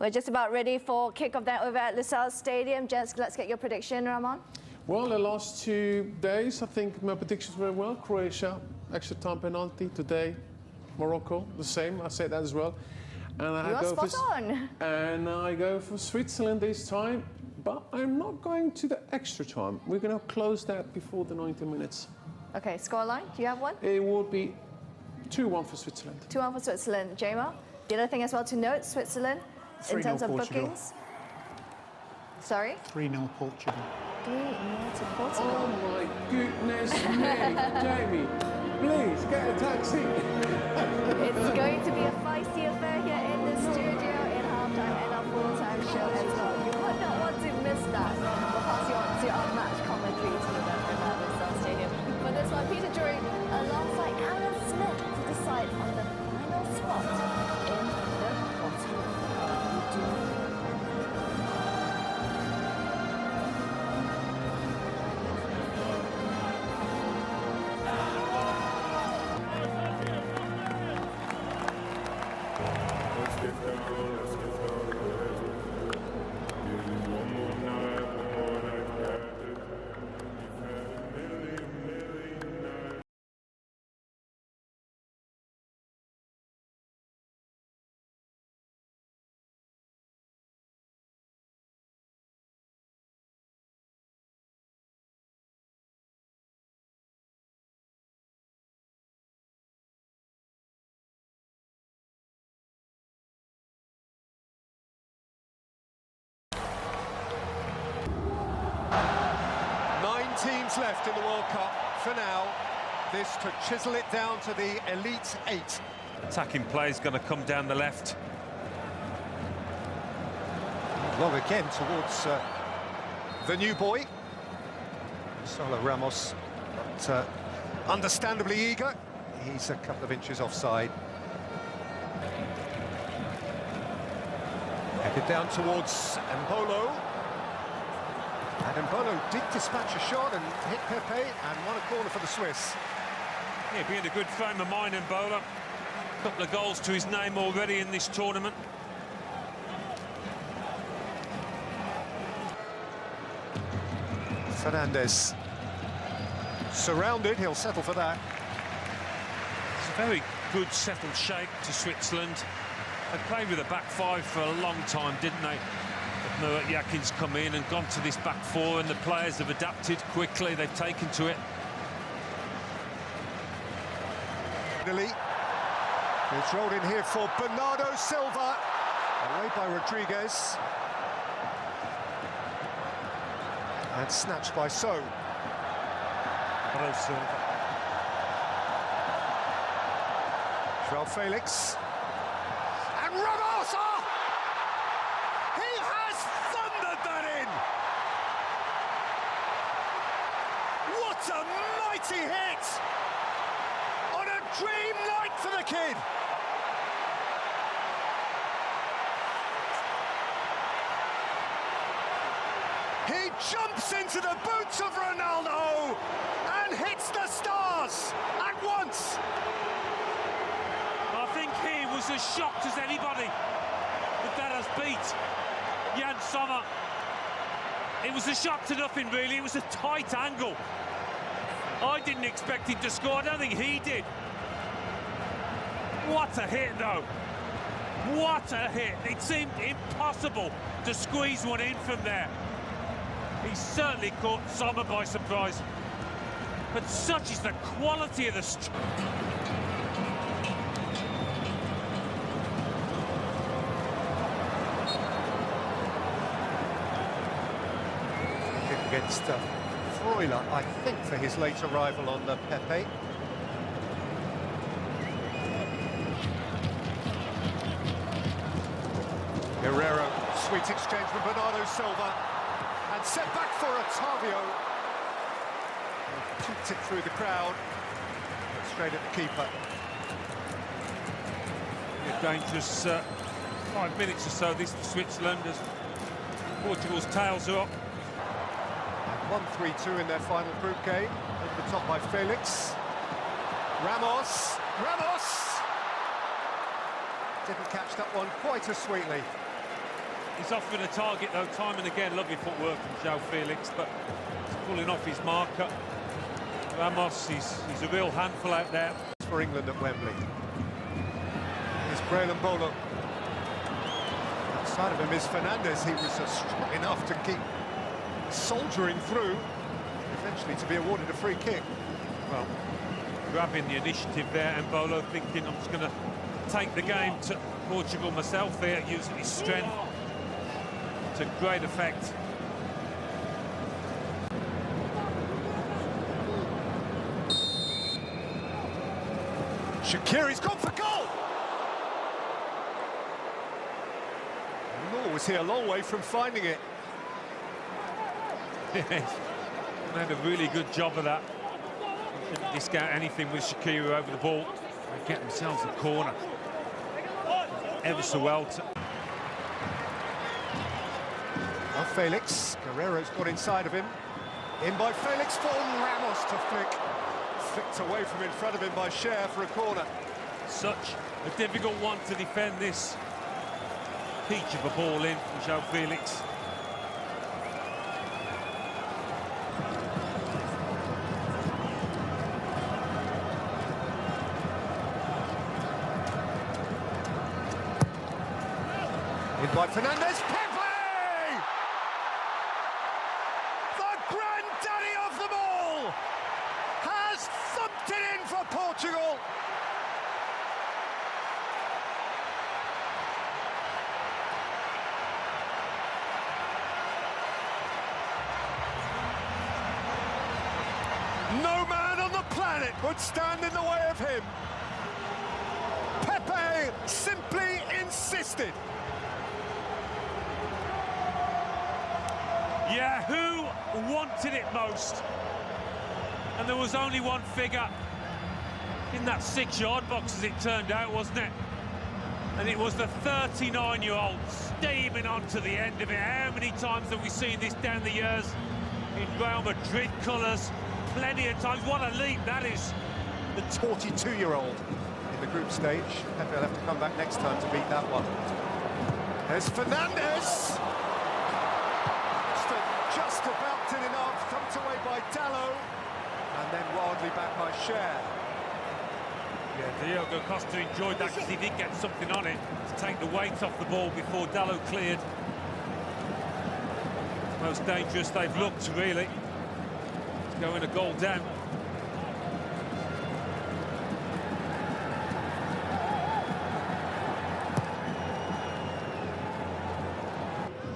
We're just about ready for kick-off then over at Lusail Stadium. Gents, let's get your prediction, Ramon. Well, the last 2 days, I think my predictions were well. Croatia, extra time penalty. Today, Morocco, the same. I said that as well. And You're spot on. And I go for Switzerland this time, but I'm not going to the extra time. We're going to close that before the 90 minutes. Okay, scoreline, do you have one? It would be 2-1 for Switzerland. 2-1 for Switzerland. Jamo, the other thing as well to note, Switzerland, in terms of Portugal. bookings. Sorry? 3-0 Portugal. 3-0 to Portugal. Oh my goodness me, Jamie, please get a taxi. It's going to be a feisty affair here in the studio in halftime and our full-time show as well. You would not want to miss that. We'll pass you on to our match commentary team at Lusail Stadium. For this one, Peter Drury alongside Alan Smith to decide on the final spot in the bottom. Teams left in the World Cup for now. This to chisel it down to the Elite 8. Attacking play is going to come down the left. Long again towards the new boy, Solo Ramos, but understandably eager. He's a couple of inches offside. Headed down towards Mbolo. And Mbolo did dispatch a shot and hit Pepe and won a corner for the Swiss. Yeah, being in a good frame of mind, Mbola. A couple of goals to his name already in this tournament. Fernandez surrounded, he'll settle for that. It's a very good settled shape to Switzerland. They played with a back five for a long time, didn't they? But Murat Yakin's come in and gone to this back four, and the players have adapted quickly. They've taken to it. Italy. It's rolled in here for Bernardo Silva. Away by Rodriguez. And snatched by So. Bernardo Silva. João Felix. And Ramos! Oh! He has thundered that in! What a mighty hit! On a dream night for the kid! He jumps into the boots of Ronaldo and hits the stars at once! I think he was as shocked as anybody that has beat Jan Sommer. It was a shot to nothing, really. It was a tight angle. I didn't expect him to score. I don't think he did. What a hit, though. What a hit. It seemed impossible to squeeze one in from there. He certainly caught Sommer by surprise. But such is the quality of the against Freuler, I think, for his late arrival on the Pepe. Guerrero, sweet exchange from Bernardo Silva, and set back for Otavio. Kicked it through the crowd, straight at the keeper. A dangerous 5 minutes or so, this for Switzerland, as Portugal's tails are up. 1-3-2 in their final group game. Over the top by Felix. Ramos. Ramos! Didn't catch that one quite as sweetly. He's offering a target, though, time and again. Lovely footwork from João Felix, but he's pulling off his marker. Ramos, he's a real handful out there. For England at Wembley. Here's Braylon Bolo. Outside of him is Fernandez. He was strong enough to keep soldiering through, eventually to be awarded a free kick. Well, grabbing the initiative there, and Bolo thinking, I'm just going to take the game to Portugal myself there, using his strength to great effect. Shaqiri's gone for goal! Law was here a long way from finding it. Yes, made a really good job of that. Didn't discount anything with Shaqiri over the ball. They get themselves a corner. Ever so well. Now Felix, Guerrero's got inside of him. In by Felix, for Ramos to flick. Flicked away from in front of him by Cher for a corner. Such a difficult one to defend, this peach of a ball in from João Felix. In by Fernandez, Pepe! The granddaddy of them all has thumped it in for Portugal. No man on the planet would stand in the way of him. Pepe simply insisted. Yeah, who wanted it most? And there was only one figure in that 6-yard box, as it turned out, wasn't it? And it was the 39-year-old steaming onto the end of it. How many times have we seen this down the years in Real Madrid colours? Plenty of times. What a leap that is. The 42-year-old in the group stage. Pepe will have to come back next time to beat that one. There's Fernandez. Just about in enough, thumped away by Dallo, and then wildly back by Cher. Yeah, Diogo Costa enjoyed that because he did get something on it to take the weight off the ball before Dallo cleared. Most dangerous they've looked, really. It's going a goal down.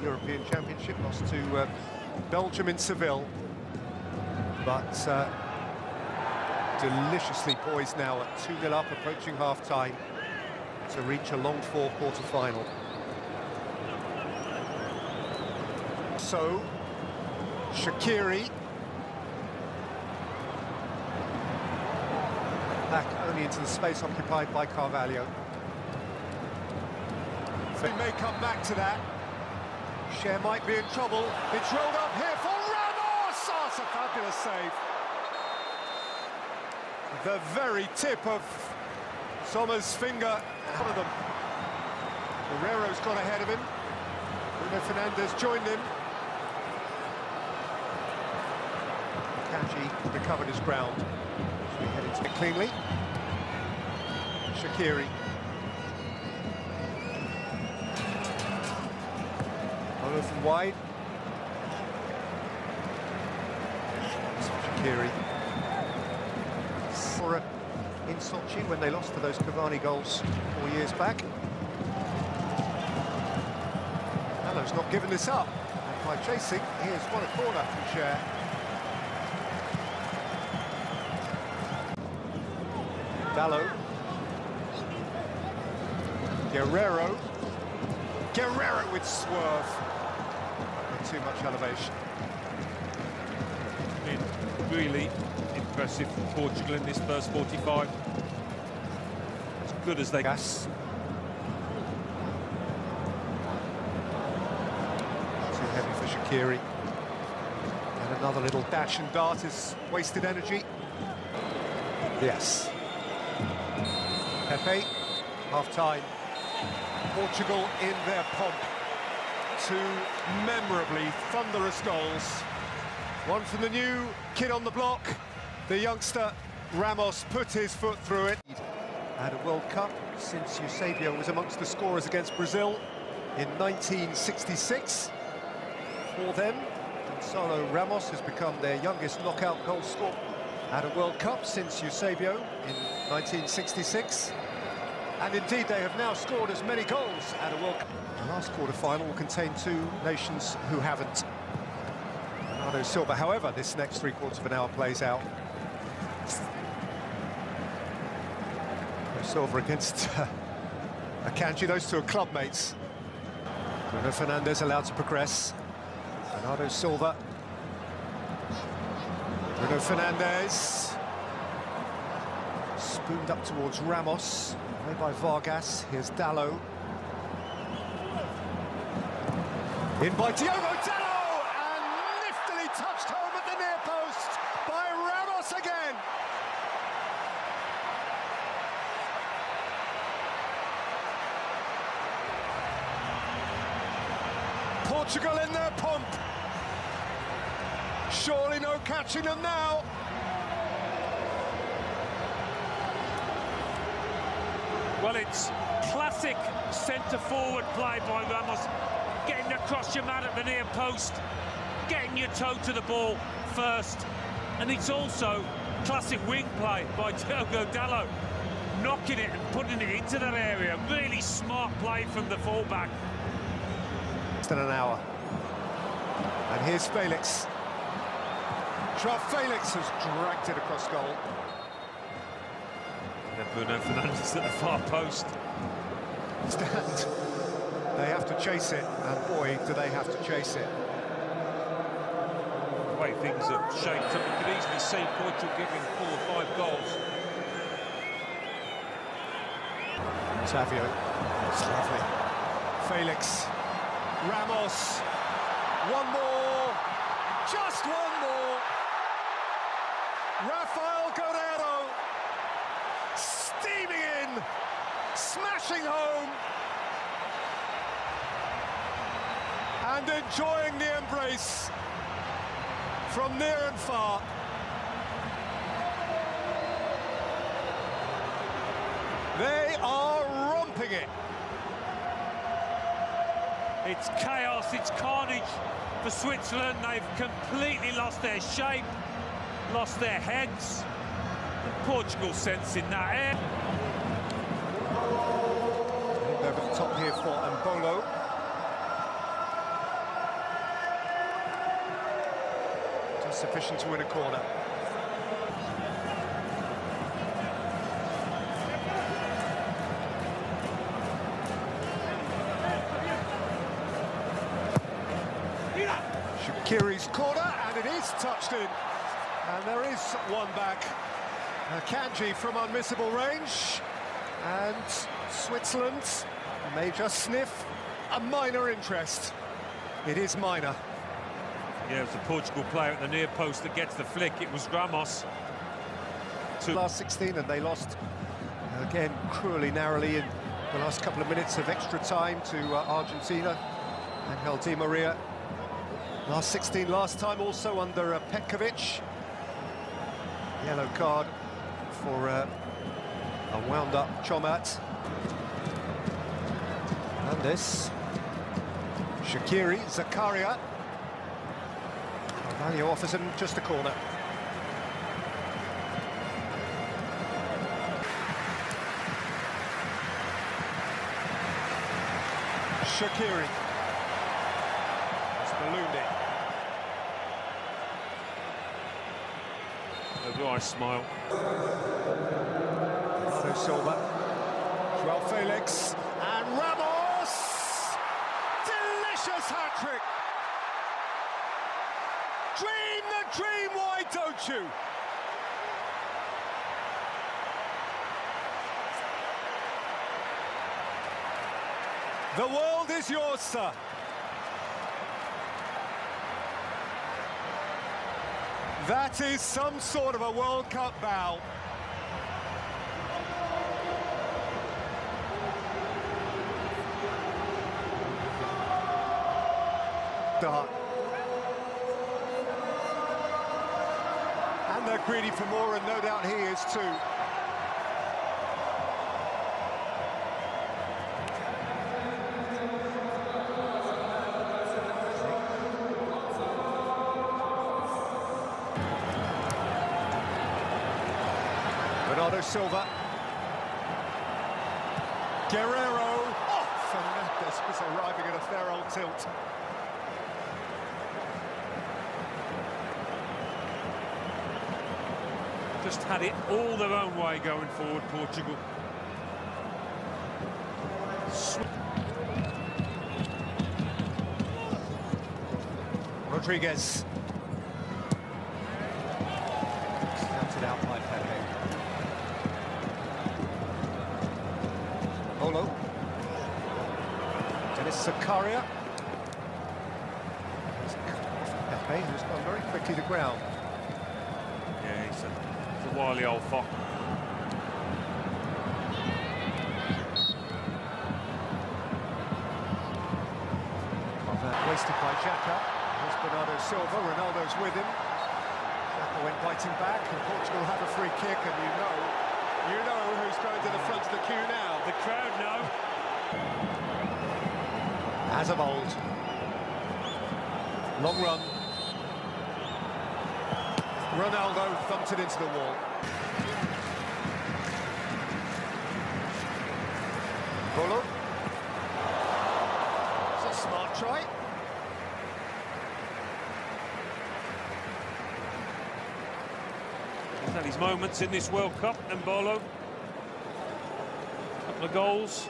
European Championship lost to Belgium in Seville, but deliciously poised now at 2-0 up, approaching half-time to reach a long-four quarter-final. So, Shaqiri back only into the space occupied by Carvalho. They may come back to that. Cher might be in trouble. It's rolled up here for Ramos! Oh, it's a fabulous save. The very tip of Sommer's finger. One of them. Guerrero's got ahead of him. Bruno Fernandes joined him. Kanji recovered his ground. So he headed to it cleanly. Shaqiri. Bolo from wide. Shaqiri. In Sochi when they lost to those Cavani goals 4 years back. Dallo's not given this up. And by chasing, here's one a corner from Cher. Dallo. Guerrero. Guerrero with swerve. Not too much elevation. Been really impressive from Portugal in this first 45. As good as they... Gas. Too heavy for Shaqiri. And another little dash and dart is wasted energy. Yes. Pepe, half-time. Portugal in their pomp. two memorably thunderous goals. One from the new kid on the block, the youngster Ramos put his foot through it. At a World Cup since Eusebio was amongst the scorers against Brazil in 1966. For them, Gonzalo Ramos has become their youngest knockout goal scorer at a World Cup since Eusebio in 1966. And indeed, they have now scored as many goals at a World Cup. The last quarter-final will contain two nations who haven't. Ronaldo Silva, however, this next three-quarters of an hour plays out. Silva against Akanji, those two are club mates. Bruno Fernandes allowed to progress. Bernardo Silva. Bruno Fernandes. Spooned up towards Ramos. Played by Vargas. Here's Dallo. In by Diogo Dallo! And liftily touched home at the near post by Ramos again. Portugal in their pomp. Surely no catching them now. Well, it's classic centre-forward play by Ramos. Getting across your man at the near post, getting your toe to the ball first. And it's also classic wing play by Diogo Dallo. Knocking it and putting it into that area. Really smart play from the fullback. Than an hour. And here's Felix. Joao Felix has dragged it across goal. And Bruno Fernandes at the far post. Stand. They have to chase it, and boy, do they have to chase it. The way things have shaped up, you could easily see Portugal giving 4 or 5 goals. Savio. It's lovely. Felix. Ramos, one more, just one more. Rafael Guerreiro, steaming in, smashing home, and enjoying the embrace from near and far. They are romping it. It's chaos, it's carnage for Switzerland. They've completely lost their shape, lost their heads. And Portugal sensing that air. Over the top here for Mbolo. Just sufficient to win a corner. Shaqiri's corner, and it is touched in. And there is one back. Kanji from unmissable range. And Switzerland may just sniff a minor interest. It is minor. Yeah, it was the Portugal player at the near post that gets the flick. It was Ramos. Last 16, and they lost, again, cruelly narrowly in the last couple of minutes of extra time to Argentina. Angel Di Maria. Last 16 last time, also under Petkovic. Yellow card for a wound-up Chomat. Hernandez. Shaqiri, Zakaria. Carvalho offers him just a corner. Shaqiri. It's ballooned it. Do I smile? Bernardo Silva, Joao Felix, and Ramos! Delicious hat-trick! Dream the dream, why don't you? The world is yours, sir. That is some sort of a World Cup bow. start. And they're greedy for more, and no doubt he is too. Ronaldo Silva. Guerrero. Oh, Fernandez was arriving at a fair old tilt. Just had it all their own way going forward, Portugal. Rodriguez. Counted out by Pepe. Olo. Dennis Zakaria. Pepe, who's gone very quickly to ground. Yeah, he's a wily old fox. Wasted by Xhaka. Here's Bernardo Silva. Ronaldo's with him. Xhaka went biting back, and Portugal have a free kick, and you know who's going to the front of the queue now. The crowd know. As of old. Long run. Ronaldo thumped it into the wall. Bolo. It's a smart try. He's had his moments in this World Cup, and Bolo. Couple of goals.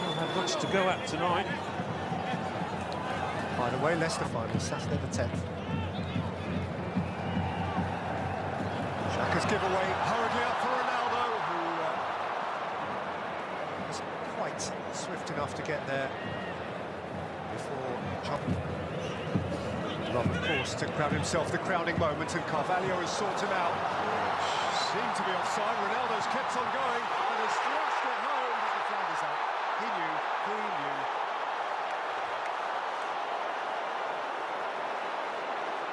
Don't have much to go at tonight. By the way, Leicester final, Saturday the 10th. Xhaka's giveaway hurriedly up for Ronaldo, who was quite swift enough to get there before John. Love, of course, to grab himself the crowning moment, and Carvalho has sought him out. Seemed to be offside. Ronaldo's kept on going and has thrust it home, but the flag is out. He knew.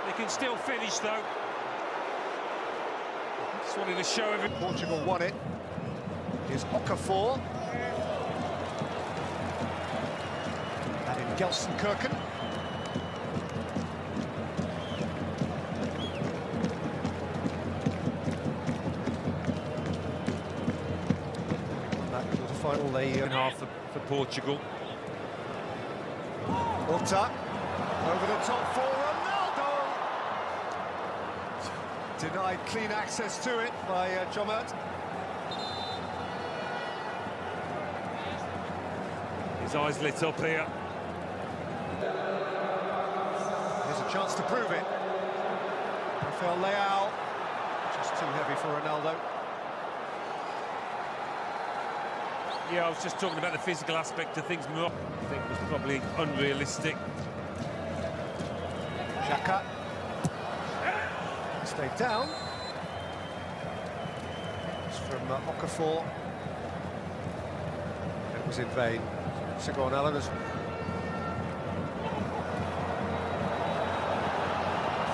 They can still finish, though. Just wanted to show everyone. Portugal won it. Here's Okafor. And in Gelsenkirchen. That quarter-final, they Half for Portugal. Orta over the top for Ronaldo. Denied clean access to it by Jomert. His eyes lit up here. Here's a chance to prove it. Rafael Leao, just too heavy for Ronaldo. Yeah, I was just talking about the physical aspect of things. I think was probably unrealistic. Xhaka stayed down. It's from Okafor. It was in vain. Sigon Allen has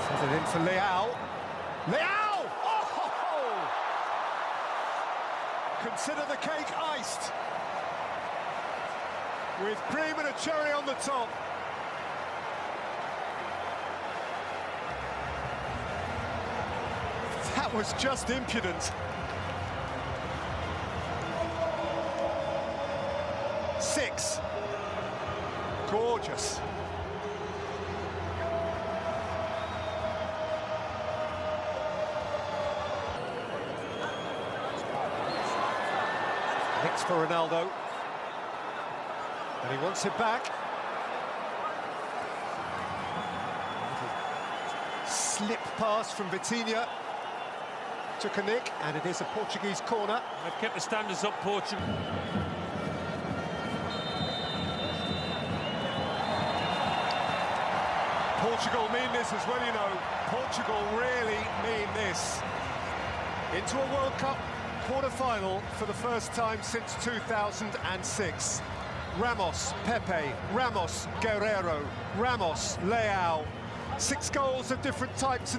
set it in for Leao. Leao! Oh! Consider the cake iced, with cream and a cherry on the top. That was just impudent. 6. Gorgeous. Hits for Ronaldo. And he wants it back. Slip pass from Vitinha. Took a nick, and it is a Portuguese corner. They've kept the standards up, Portugal. Portugal mean this as well, you know. Portugal really mean this. Into a World Cup quarter-final for the first time since 2006. Ramos, Pepe, Ramos, Guerrero, Ramos, Leao. 6 goals of different types.